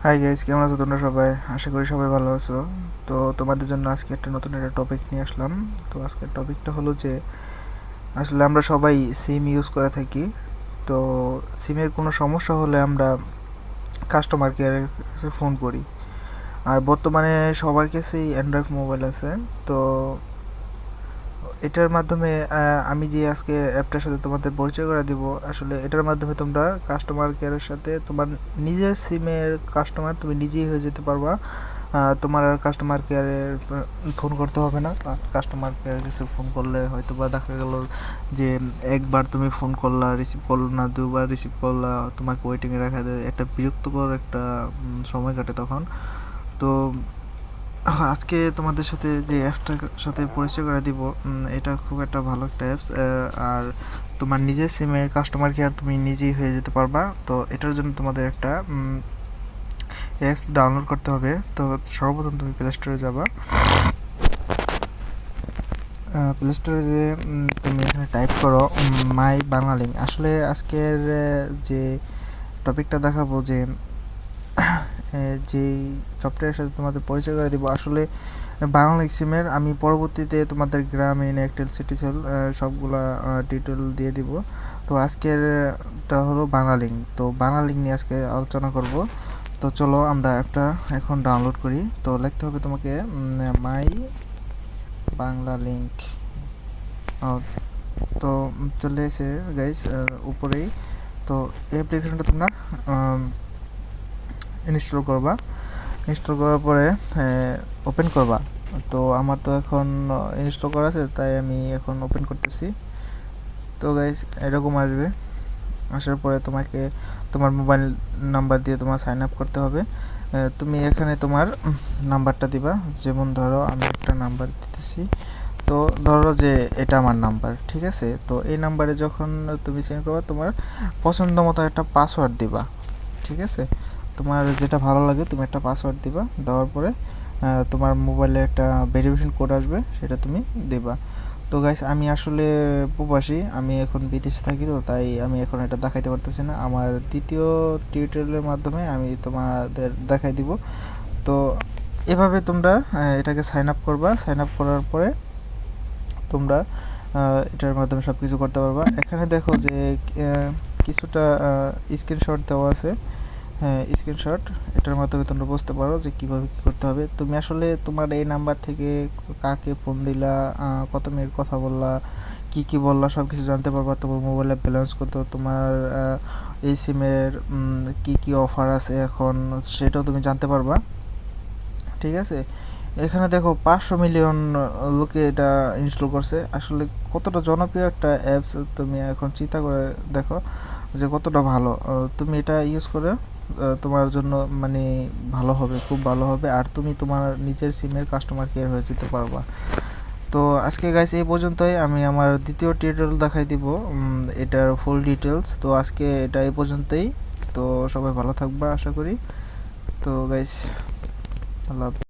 Hi guys, কেমন আছো তোমরা সবাই? আশা করি সবাই ভালো আছো। তো তোমাদের জন্য আজকে নতুন একটা টপিক নিয়ে আসলাম। তো আজকের টপিকটা হলো যে আসলে আমরা সবাই সিম ইউজ করে থাকি। তো সিমের কোনো সমস্যা হলে আমরা কাস্টমার কেয়ারে ফোন করি। আর বর্তমানে সবার কাছেই অ্যান্ড্রয়েড মোবাইল আছে। তো এটার মাধ্যমে আমি যে আজকে অ্যাপটার সাথে তোমাদের পরিচয় করে দিব, আসলে এটার মাধ্যমে তোমরা কাস্টমার কেয়ারের সাথে তোমার নিজের সিমের কাস্টমার তুমি নিজেই হয়ে যেতে পারবা। তোমার আর কাস্টমার কেয়ারে ফোন করতে হবে না। কাস্টমার কেয়ারের কাছে ফোন করলে হয়তো বা দেখা গেল যে একবার তুমি ফোন করলা, রিসিভ করলো না, দুবার রিসিভ করলা, তোমাকে ওয়েটিংয়ে রাখা দেয়, একটা বিরক্তকর একটা সময় কাটে তখন। তো আজকে তোমাদের সাথে যে অ্যাপটার সাথে পরিচয় করে দিব, এটা খুব একটা ভালো একটা অ্যাপস। আর তোমার নিজের সিমের কাস্টমার কেয়ার তুমি নিজেই হয়ে যেতে পারবা। তো এটার জন্য তোমাদের একটা অ্যাপস ডাউনলোড করতে হবে। তো সর্বপ্রথম তুমি প্লে স্টোরে যাবা। প্লে স্টোরে যে তুমি এখানে টাইপ করো মাই বাংলালিংক। আসলে আজকের যে টপিকটা দেখাবো, যেই সফটওয়্যারের সাথে তোমাদের পরিচয় করে দিব, আসলে বাংলালিংক সিমের আমি পরবর্তীতে তোমাদের গ্রামীণ, এয়ারটেল, সিটিসেল সবগুলা ডিটেল দিয়ে দিব। তো আজকেরটা হলো বাংলালিংক। তো বাংলালিংক নিয়ে আজকে আলোচনা করব। তো চলো আমরা অ্যাপটা এখন ডাউনলোড করি। তো লিখতে হবে তোমাকে মাই বাংলালিংক। তো চলে এসে গাইস উপরেই। তো এই অ্যাপ্লিকেশনটা তোমরা ইনস্টল করবা। ইনস্টল করার পরে ওপেন করবা। তো আমার তো এখন ইনস্টল করা আছে, তাই আমি এখন ওপেন করতেছি। তো গাইস এরকম আসবে। আসার পরে তোমাকে তোমার মোবাইল নাম্বার দিয়ে তোমার সাইন আপ করতে হবে। তুমি এখানে তোমার নাম্বারটা দিবা। যেমন ধরো আমি একটা নাম্বার দিতেছি। তো ধরো যে এটা আমার নাম্বার, ঠিক আছে? তো এই নাম্বারে যখন তুমি সেন্ড করবা, তোমার পছন্দ মতো একটা পাসওয়ার্ড দিবা, ঠিক আছে? তোমার যেটা ভালো লাগে তুমি একটা পাসওয়ার্ড দিবা। দেওয়ার পরে তোমার মোবাইলে একটা ভেরিফিকেশন কোড আসবে, সেটা তুমি দেবা। তো গাইস আমি আসলে প্রবাসী, আমি এখন বিদেশে থাকি, তো তাই আমি এখন এটা দেখাইতে পারতেছি না। আমার দ্বিতীয় টিউটোরিয়ালের মাধ্যমে আমি তোমাদের দেখাই দিব। তো এভাবে তোমরা এটাকে সাইন আপ করবা। সাইন আপ করার পরে তোমরা এটার মাধ্যমে সব কিছু করতে পারবা। এখানে দেখো যে কিছুটা স্ক্রিনশট দেওয়া আছে। হ্যাঁ, স্ক্রিনশট, এটার মাধ্যমে তোমরা বুঝতে পারো যে কীভাবে কী করতে হবে। তুমি আসলে তোমার এই নাম্বার থেকে কাকে ফোন দিলা, কত মিনিট কথা বললা, কি কি বললা, সব কিছু জানতে পারবা। তোমার মোবাইলে ব্যালেন্স কত, তোমার এই সিমের কি কি অফার আছে এখন, সেটাও তুমি জানতে পারবা, ঠিক আছে? এখানে দেখো 500 মিলিয়ন লোকে এটা ইনস্টল করছে। আসলে কতটা জনপ্রিয় একটা অ্যাপস তুমি এখন চিন্তা করে দেখো যে কতটা ভালো। তুমি এটা ইউজ করে তোমার জন্য মানে ভালো হবে, খুব ভালো হবে। আর তুমি তোমার নিজের সিমের কাস্টমার কেয়ার হয়ে যেতে পারবা। তো আজকে গাইস এই পর্যন্তই। আমি আমার দ্বিতীয় টিউটোরিয়াল দেখাই দিব এটার ফুল ডিটেলস। তো আজকে এটা এই পর্যন্তই। তো সবাই ভালো থাকবা আশা করি। তো গাইস আল্লাহ হাফেজ।